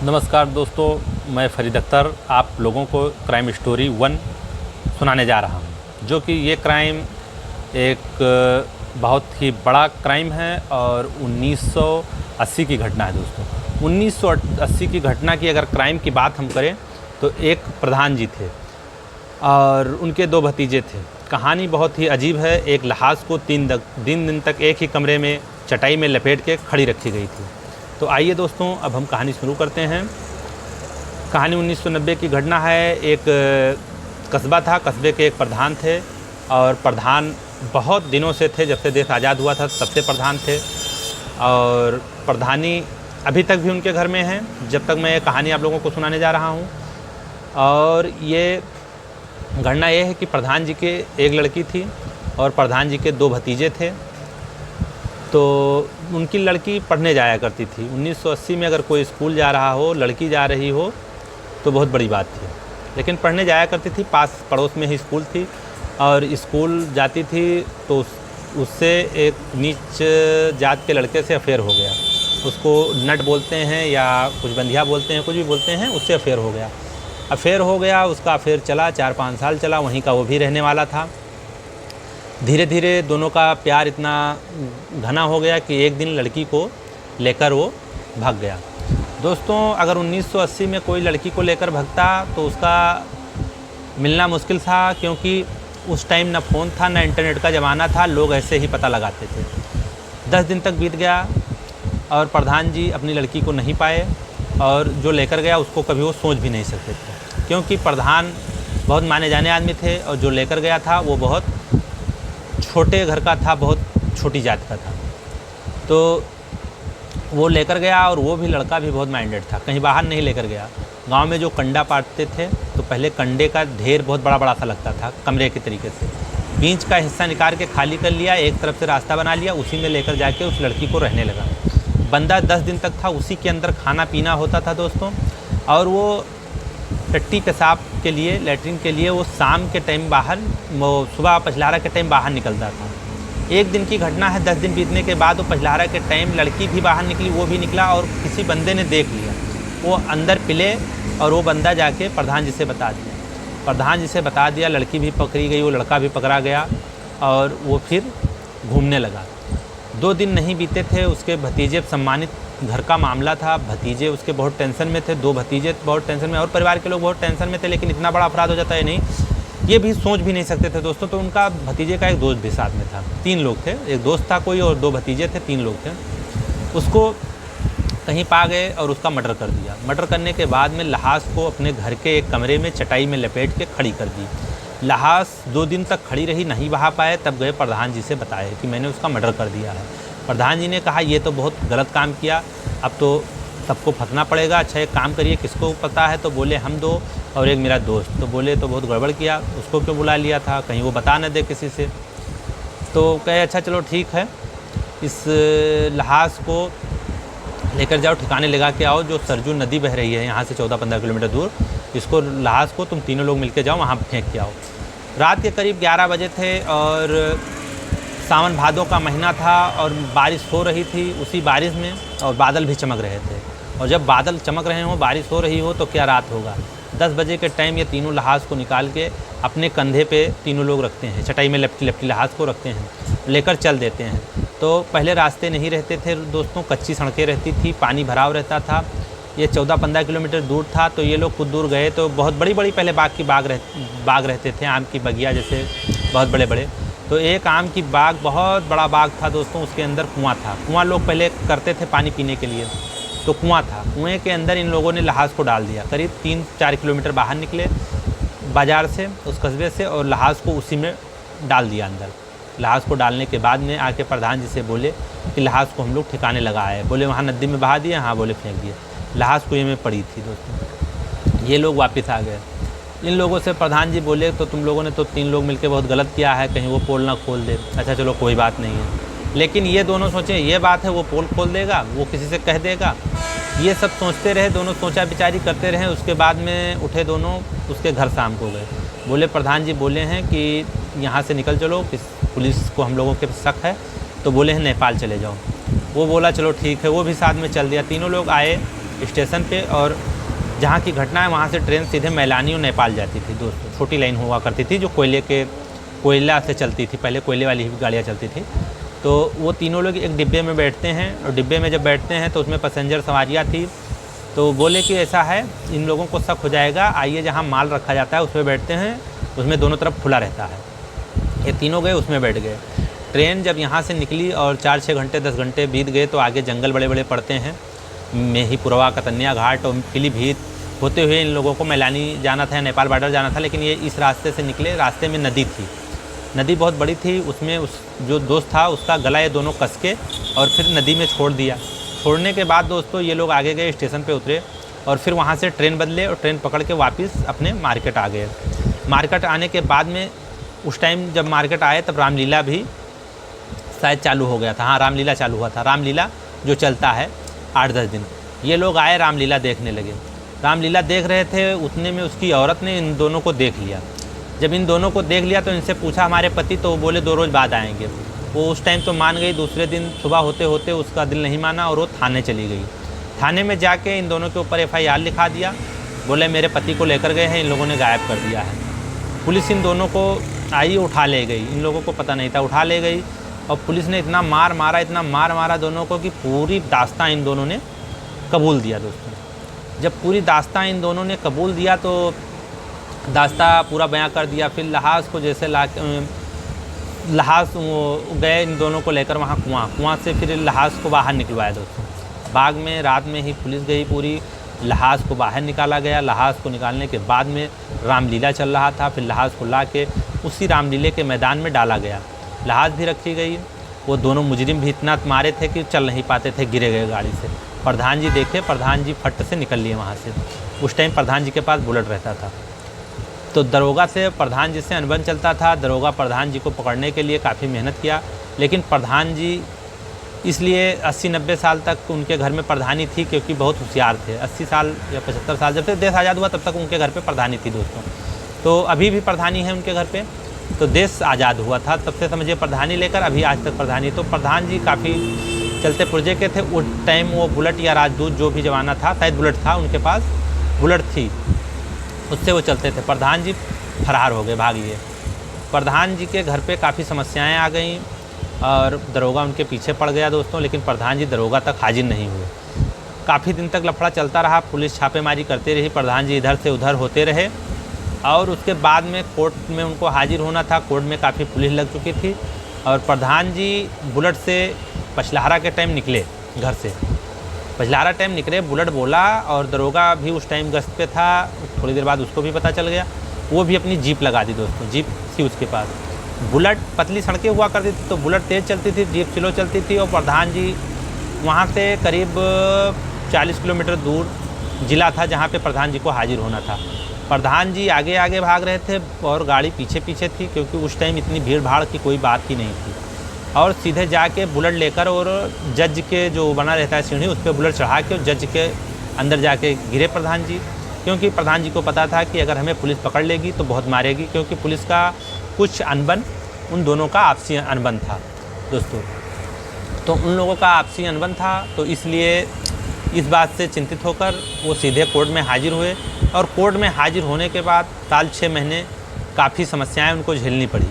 नमस्कार दोस्तों, मैं फरीद अख्तर आप लोगों को क्राइम स्टोरी 1 सुनाने जा रहा हूं, जो कि ये क्राइम एक बहुत ही बड़ा क्राइम है और 1980 की घटना है। दोस्तों 1980 की घटना की अगर क्राइम की बात हम करें तो एक प्रधान जी थे और उनके 2 भतीजे थे। कहानी बहुत ही अजीब है। एक लाश को 3 दिन तक एक ही कमरे में चटाई में लपेट के खड़ी रखी गई थी। तो आइए दोस्तों, अब हम कहानी शुरू करते हैं। कहानी 1990 की घटना है। एक कस्बा था, कस्बे के एक प्रधान थे और प्रधान बहुत दिनों से थे, जब से देश आज़ाद हुआ था तब से प्रधान थे और प्रधानी अभी तक भी उनके घर में है जब तक मैं ये कहानी आप लोगों को सुनाने जा रहा हूँ। और ये घटना ये है कि प्रधान जी के एक लड़की थी और प्रधान जी के 2 भतीजे थे। तो उनकी लड़की पढ़ने जाया करती थी। 1980 में अगर कोई स्कूल जा रहा हो, लड़की जा रही हो तो बहुत बड़ी बात थी, लेकिन पढ़ने जाया करती थी। पास पड़ोस में ही स्कूल थी और स्कूल जाती थी तो उससे एक नीच जात के लड़के से अफेयर हो गया। उसको नट बोलते हैं या कुछ बंधिया बोलते हैं, कुछ भी बोलते हैं, उससे अफेयर हो गया। उसका अफेयर चला, 4-5 साल चला, वहीं का वो भी रहने वाला था। धीरे धीरे दोनों का प्यार इतना घना हो गया कि एक दिन लड़की को लेकर वो भाग गया। दोस्तों अगर 1980 में कोई लड़की को लेकर भागता तो उसका मिलना मुश्किल था, क्योंकि उस टाइम ना फ़ोन था ना इंटरनेट का ज़माना था। लोग ऐसे ही पता लगाते थे। 10 दिन तक बीत गया और प्रधान जी अपनी लड़की को नहीं पाए और जो लेकर गया उसको कभी वो सोच भी नहीं सकते थे, क्योंकि प्रधान बहुत माने जाने आदमी थे और जो लेकर गया था वो बहुत छोटे घर का था, बहुत छोटी जात का था। तो वो लेकर गया और वो भी लड़का भी बहुत माइंडेड था, कहीं बाहर नहीं लेकर गया। गांव में जो कंडा पाटते थे तो पहले कंडे का ढेर बहुत बड़ा बड़ा सा लगता था, कमरे के तरीके से। बीच का हिस्सा निकाल के खाली कर लिया, एक तरफ से रास्ता बना लिया, उसी में लेकर जाके उस लड़की को रहने लगा। बंदा 10 दिन तक था, उसी के अंदर खाना पीना होता था दोस्तों। और वो टट्टी पेशाब के लिए, लैट्रिन के लिए वो शाम के टाइम बाहर, वो सुबह पछलारा के टाइम बाहर निकलता था। एक दिन की घटना है। 10 दिन बीतने के बाद वो पछलारा के टाइम लड़की भी बाहर निकली, वो भी निकला और किसी बंदे ने देख लिया। वो अंदर पिले और वो बंदा जाके प्रधान जी से बता दिया। लड़की भी पकड़ी गई, वो लड़का भी पकड़ा गया और वो फिर घूमने लगा। 2 दिन नहीं बीते थे, उसके भतीजे, सम्मानित घर का मामला था, भतीजे उसके बहुत टेंशन में थे। 2 भतीजे बहुत टेंशन में और परिवार के लोग बहुत टेंशन में थे, लेकिन इतना बड़ा अपराध हो जाता है नहीं, ये भी सोच भी नहीं सकते थे दोस्तों। तो उनका भतीजे का एक दोस्त भी साथ में था। 3 लोग थे, एक दोस्त था कोई और 2 भतीजे थे, 3 लोग थे। उसको कहीं पा गए और उसका मर्डर कर दिया। मर्डर करने के बाद में लाश को अपने घर के एक कमरे में चटाई में लपेट के खड़ी कर दी। लाश 2 दिन तक खड़ी रही, नहीं बहा पाए, तब गए प्रधान जी से बताए कि मैंने उसका मर्डर कर दिया है। प्रधान जी ने कहा ये तो बहुत गलत काम किया, अब तो सबको फंसना पड़ेगा। अच्छा एक काम करिए, किसको पता है? तो बोले हम 2 और एक मेरा दोस्त। तो बोले तो बहुत गड़बड़ किया, उसको क्यों बुला लिया था, कहीं वो बता न दे किसी से। तो कहे अच्छा चलो ठीक है, इस लाश को लेकर जाओ, ठिकाने लगा के आओ, जो सरजू नदी बह रही है यहाँ से 14-15 किलोमीटर दूर, इसको लाश को तुम तीनों लोग मिलकर जाओ, वहाँ फेंक के आओ। रात के करीब 11 बजे थे और सावन भादों का महीना था और बारिश हो रही थी उसी बारिश में, और बादल भी चमक रहे थे। और जब बादल चमक रहे हों, बारिश हो रही हो, तो क्या रात होगा। 10 बजे के टाइम ये तीनों लाश को निकाल के अपने कंधे पे तीनों लोग रखते हैं, चटाई में लपटी लाश को रखते हैं, लेकर चल देते हैं। तो पहले रास्ते नहीं रहते थे दोस्तों, कच्ची सड़कें रहती थी, पानी भराव रहता था। ये 14-15 किलोमीटर दूर था। तो ये लोग कुछ दूर गए तो बहुत बड़ी बड़ी पहले बाग रहते थे, आम की बगिया जैसे, बहुत बड़े बड़े। तो एक आम की बाग, बहुत बड़ा बाग था दोस्तों, उसके अंदर कुआं था। कुआं लोग पहले करते थे पानी पीने के लिए, तो कुआं था। कुएं के अंदर इन लोगों ने लाश को डाल दिया। करीब 3-4 किलोमीटर बाहर निकले बाज़ार से, उस कस्बे से, और लाश को उसी में डाल दिया अंदर। लाश को डालने के बाद में आके प्रधान जी से बोले कि लाश को हम लोग ठिकाने लगाए। बोले वहाँ नदी में बहा दिए? हाँ। बोले फेंक दिए। लाश कुएं में पड़ी थी दोस्तों। ये लोग वापस आ गए। इन लोगों से प्रधान जी बोले तो तुम लोगों ने तो 3 लोग मिलकर बहुत गलत किया है, कहीं वो पोल ना खोल दे। अच्छा चलो कोई बात नहीं है। लेकिन ये दोनों सोचे ये बात है वो पोल खोल देगा, वो किसी से कह देगा, ये सब सोचते रहे। दोनों सोचा विचारी करते रहे। उसके बाद में उठे दोनों, उसके घर शाम को गए। बोले प्रधान जी बोले हैं कि यहाँ से निकल चलो, पुलिस को हम लोगों के शक है। तो बोले हैं नेपाल चले जाओ। वो बोला चलो ठीक है, वो भी साथ में चल दिया। तीनों लोग आए स्टेशन पे, और जहाँ की घटना है वहाँ से ट्रेन सीधे मैलानी और नेपाल जाती थी दोस्तों। छोटी लाइन हुआ करती थी जो कोयला से चलती थी, पहले कोयले वाली ही गाड़ियाँ चलती थी। तो वो तीनों लोग एक डिब्बे में बैठते हैं, और डिब्बे में जब बैठते हैं तो उसमें पैसेंजर सवारियाँ थी। तो बोले कि ऐसा है, इन लोगों को शक हो जाएगा, आइए जहाँ माल रखा जाता है उस पर बैठते हैं, उसमें दोनों तरफ खुला रहता है। ये तीनों गए, उसमें बैठ गए। ट्रेन जब यहाँ से निकली और 4-6 घंटे 10 घंटे बीत गए तो आगे जंगल बड़े बड़े पड़ते हैं, मेहीपुरवा, कतन्या घाट और पीलीभीत होते हुए इन लोगों को मैलानी जाना था, नेपाल बॉर्डर जाना था। लेकिन ये इस रास्ते से निकले, रास्ते में नदी थी, नदी बहुत बड़ी थी, उसमें उस जो दोस्त था उसका गला ये दोनों कस के और फिर नदी में छोड़ दिया। छोड़ने के बाद दोस्तों ये लोग आगे गए, स्टेशन पे उतरे और फिर वहाँ से ट्रेन बदले और ट्रेन पकड़ के वापस अपने मार्केट आ गए। मार्केट आने के बाद में उस टाइम जब मार्केट आए तब रामलीला भी शायद चालू हो गया था। हाँ, रामलीला चालू हुआ था, रामलीला जो चलता है 8-10 दिन। ये लोग आए, रामलीला देखने लगे। रामलीला देख रहे थे, उतने में उसकी औरत ने इन दोनों को देख लिया। जब इन दोनों को देख लिया तो इनसे पूछा हमारे पति, तो वो बोले 2 रोज़ बाद आएंगे। वो उस टाइम तो मान गई, दूसरे दिन सुबह होते होते उसका दिल नहीं माना और वो थाने चली गई। थाने में जाके इन दोनों के ऊपर FIR लिखा दिया। बोले मेरे पति को लेकर गए हैं, इन लोगों ने गायब कर दिया है। पुलिस इन दोनों को आई, उठा ले गई। इन लोगों को पता नहीं था, उठा ले गई और पुलिस ने इतना मार मारा दोनों को कि पूरी दास्तां इन दोनों ने कबूल दिया दोस्तों। जब पूरी दास्तां इन दोनों ने कबूल दिया तो दास्तां पूरा बयां कर दिया। फिर लहास को जैसे लहास गए इन दोनों को लेकर वहाँ कुआं से फिर लहास को बाहर निकलवाया दोस्तों। बाग में रात में ही पुलिस गई, पूरी लहास को बाहर निकाला गया। लहास को निकालने के बाद में रामलीला चल रहा था, फिर लहास को ला के उसी रामलीले के मैदान में डाला गया। लहास भी रखी गई। वो दोनों मुजरिम भी इतना मारे थे कि चल नहीं पाते थे, गिरे गए गाड़ी से। प्रधान जी देखे, प्रधान जी फट से निकल लिए वहाँ से। उस टाइम प्रधान जी के पास बुलेट रहता था। तो दरोगा से प्रधान जी से अनबन चलता था। दरोगा प्रधान जी को पकड़ने के लिए काफ़ी मेहनत किया, लेकिन प्रधान जी इसलिए 80-90 साल तक उनके घर में प्रधानी थी क्योंकि बहुत होशियार थे। 80 साल या 75 साल जब से देश आज़ाद हुआ तब तक उनके घर पे प्रधानी थी दोस्तों। तो अभी भी प्रधानी है उनके घर पे। तो देश आज़ाद हुआ था तब से समझिए प्रधानी लेकर अभी आज तक प्रधानी। तो प्रधान जी काफ़ी चलते पुर्जे के थे। उस टाइम वो बुलेट या राजदूत जो भी जमाना था, शायद बुलेट था उनके पास, बुलेट थी, उससे वो चलते थे। प्रधान जी फरार हो गए, भाग लिए। प्रधान जी के घर पे काफ़ी समस्याएं आ गई और दरोगा उनके पीछे पड़ गया दोस्तों। लेकिन प्रधान जी दरोगा तक हाजिर नहीं हुए। काफ़ी दिन तक लफड़ा चलता रहा, पुलिस छापेमारी करती रही, प्रधान जी इधर से उधर होते रहे। और उसके बाद में कोर्ट में उनको हाजिर होना था। कोर्ट में काफ़ी पुलिस लग चुकी थी और प्रधान जी बुलेट से पछलहारा के टाइम निकले घर से। पछलहारा टाइम निकले, बुलेट बोला और दरोगा भी उस टाइम गश्त पे था। थोड़ी देर बाद उसको भी पता चल गया, वो भी अपनी जीप लगा दी दोस्तों। जीप थी उसके पास। बुलेट पतली सड़कें हुआ करती थी तो बुलेट तेज़ चलती थी, जीप स्लो चलती थी। और प्रधान जी वहाँ से करीब 40 किलोमीटर दूर ज़िला था जहाँ पे प्रधान जी को हाजिर होना था। प्रधान जी आगे आगे भाग रहे थे और गाड़ी पीछे पीछे थी क्योंकि उस टाइम इतनी भीड़ भाड़ की कोई बात ही नहीं थी। और सीधे जाके बुलेट लेकर और जज के जो बना रहता है सीढ़ी, उस पर बुलेट चढ़ा के और जज के अंदर जाके गिरे प्रधान जी। क्योंकि प्रधान जी को पता था कि अगर हमें पुलिस पकड़ लेगी तो बहुत मारेगी, क्योंकि पुलिस का कुछ अनबन, उन दोनों का आपसी अनबन था दोस्तों। तो उन लोगों का आपसी अनबन था, तो इसलिए इस बात से चिंतित होकर वो सीधे कोर्ट में हाजिर हुए। और कोर्ट में हाजिर होने के बाद साल 6 महीने काफ़ी समस्याएं उनको झेलनी पड़ी।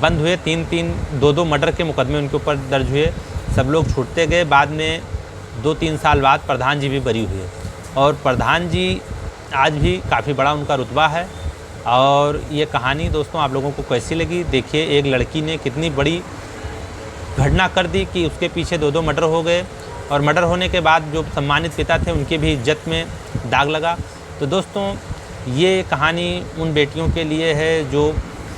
बंद हुए, 2 मर्डर के मुकदमे उनके ऊपर दर्ज हुए। सब लोग छूटते गए। बाद में 2-3 साल बाद प्रधान जी भी बरी हुए। और प्रधान जी आज भी काफ़ी बड़ा उनका रुतबा है। और ये कहानी दोस्तों आप लोगों को कैसी लगी देखिए। एक लड़की ने कितनी बड़ी घटना कर दी कि उसके पीछे 2 मर्डर हो गए, और मर्डर होने के बाद जो सम्मानित पिता थे उनके भी इज्जत में दाग लगा। तो दोस्तों ये कहानी उन बेटियों के लिए है जो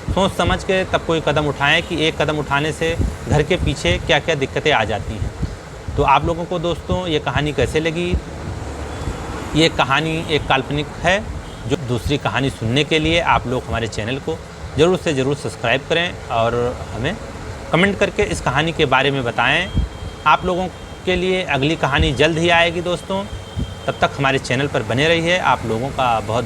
सोच समझ के तब कोई कदम उठाएं कि एक कदम उठाने से घर के पीछे क्या क्या दिक्कतें आ जाती हैं। तो आप लोगों को दोस्तों ये कहानी कैसे लगी? ये कहानी एक काल्पनिक है। जो दूसरी कहानी सुनने के लिए आप लोग हमारे चैनल को ज़रूर से ज़रूर सब्सक्राइब करें और हमें कमेंट करके इस कहानी के बारे में बताएं। आप लोगों के लिए अगली कहानी जल्द ही आएगी दोस्तों। तब तक हमारे चैनल पर बने रहिए। आप लोगों का बहुत